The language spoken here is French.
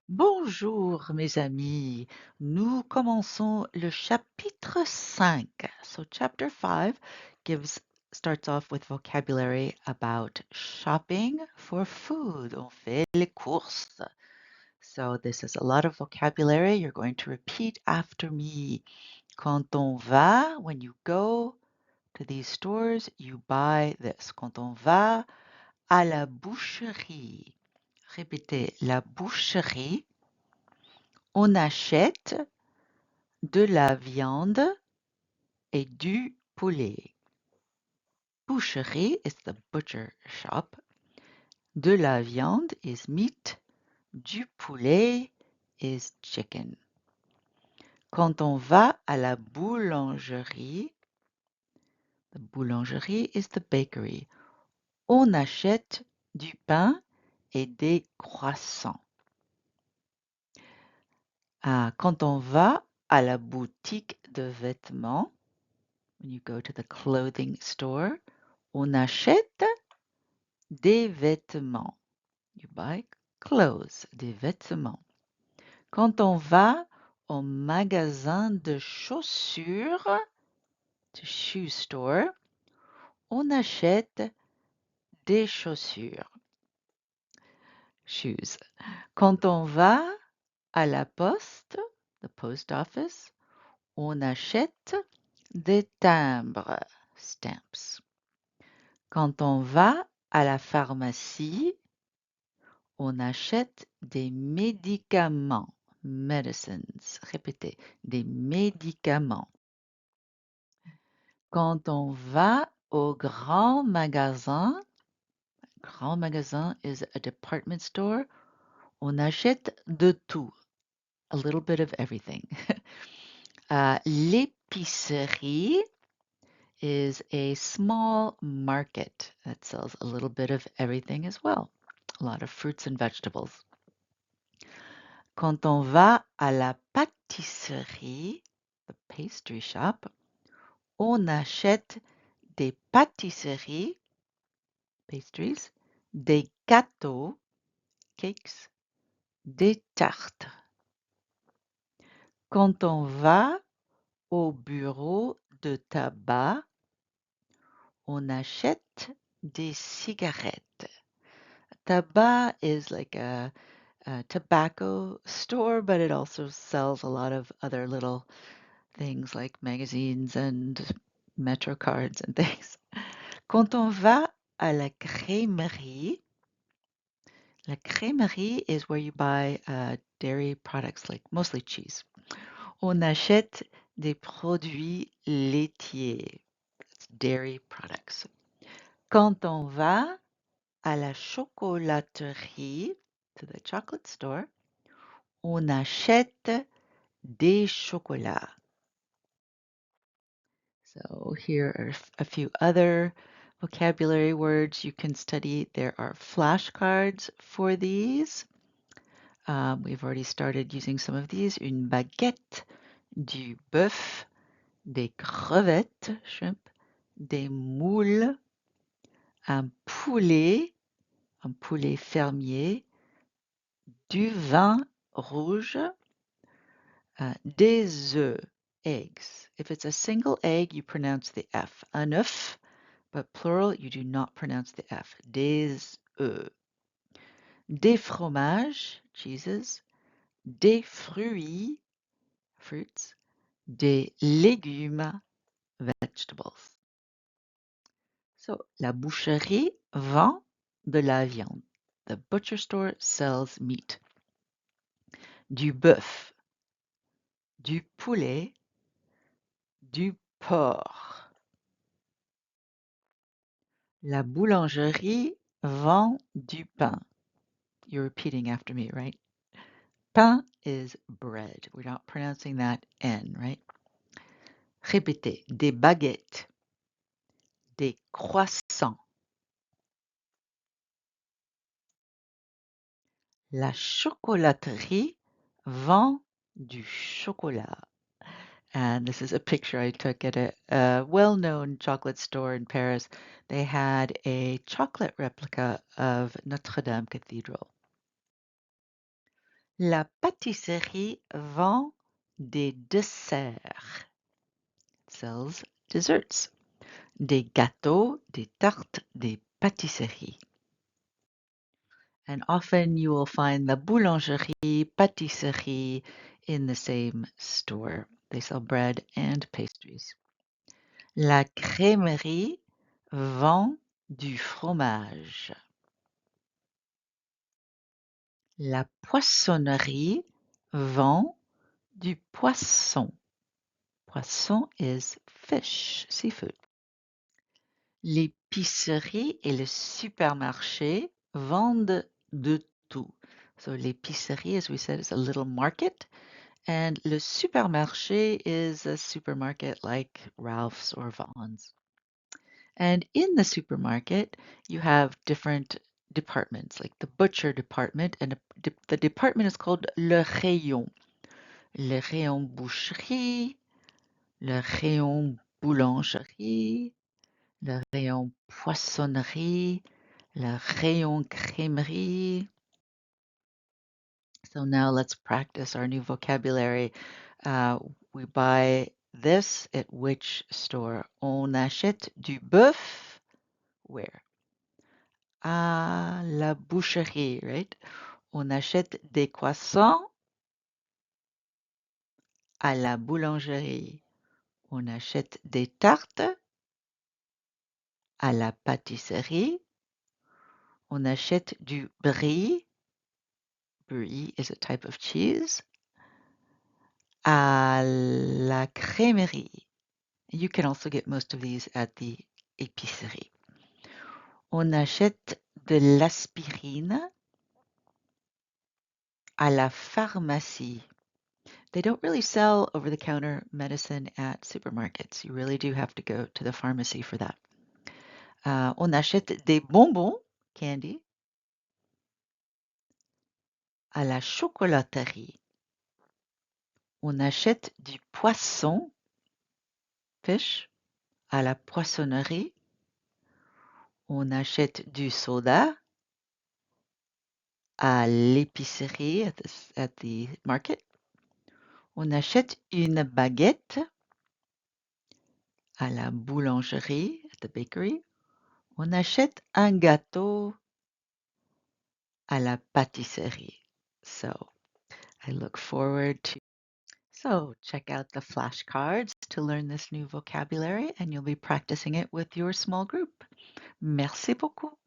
Bonjour mes amis, nous commençons le chapitre 5. So chapter 5 starts off with vocabulary about shopping for food. On fait les courses. So this is a lot of vocabulary. You're going to repeat after me. Quand on va, when you go to these stores, you buy this. Quand on va à la boucherie. Répétez, la boucherie. On achète de la viande et du poulet. Boucherie is the butcher shop. De la viande is meat. Du poulet is chicken. Quand on va à la boulangerie, the boulangerie is the bakery. On achète du pain et des croissants. Quand on va à la boutique de vêtements, when you go to the clothing store, on achète des vêtements. You buy clothes, des vêtements. Quand on va au magasin de chaussures, the shoe store, on achète des chaussures. Shoes. Quand on va à la poste, the post office, on achète des timbres, stamps. Quand on va à la pharmacie, on achète des médicaments, medicines. Répétez, des médicaments. Quand on va au grand magasin is a department store, on achète de tout, a little bit of everything. L'épicerie is a small market that sells a little bit of everything as well, a lot of fruits and vegetables. Quand on va à la pâtisserie, the pastry shop, on achète des pâtisseries, pastries, des gâteaux, cakes, des tartes. Quand on va au bureau de tabac, on achète des cigarettes. Tabac is like a tobacco store, but it also sells a lot of other little things like magazines and Metro cards and things. Quand on va à la crèmerie is where you buy dairy products like mostly cheese. On achète des produits laitiers. It's dairy products. Quand on va à la chocolaterie, to the chocolate store, on achète des chocolats. So here are a few other vocabulary words you can study. There are flashcards for these. We've already started using some of these. Une baguette, du bœuf, des crevettes, shrimp, des moules, un poulet fermier, du vin rouge, des œufs, eggs. If it's a single egg, you pronounce the F. Un œuf, but plural, you do not pronounce the F. Des œufs. Des fromages, cheeses. Des fruits, fruits. Des légumes, vegetables. So, la boucherie vend de la viande. The butcher store sells meat. Du bœuf, du poulet, du porc. La boulangerie vend du pain. You're repeating after me, right? Pain is bread. We're not pronouncing that N, right? Répétez. Des baguettes. Des croissants. La chocolaterie vend du chocolat. And this is a picture I took at a well-known chocolate store in Paris. They had a chocolate replica of Notre Dame Cathedral. La pâtisserie vend des desserts. It sells desserts. Des gâteaux, des tartes, des pâtisseries. And often you will find the boulangerie, pâtisserie in the same store. They sell bread and pastries. La crèmerie vend du fromage. La poissonnerie vend du poisson. Poisson is fish, seafood. L'épicerie et le supermarché vendent de tout. So l'épicerie, as we said, is a little market, and le supermarché is a supermarket like Ralph's or Vaughn's. And in the supermarket, you have different departments, like the butcher department, and the department is called le rayon. Le rayon boucherie, le rayon boulangerie, le rayon poissonnerie, le rayon crèmerie. So now let's practice our new vocabulary. We buy this at which store? On achète du bœuf where? À la boucherie, right? On achète des croissants à la boulangerie. On achète des tartes à la pâtisserie. On achète du brie. Brie is a type of cheese. À la crèmerie. You can also get most of these at the épicerie. On achète de l'aspirine à la pharmacie. They don't really sell over-the-counter medicine at supermarkets. You really do have to go to the pharmacy for that. On achète des bonbons, candy, à la chocolaterie. On achète du poisson, fish, à la poissonnerie. On achète du soda à l'épicerie, at the market. On achète une baguette à la boulangerie, at the bakery. On achète un gâteau à la pâtisserie. So I look forward to. So check out the flashcards to learn this new vocabulary, and you'll be practicing it with your small group. Merci beaucoup.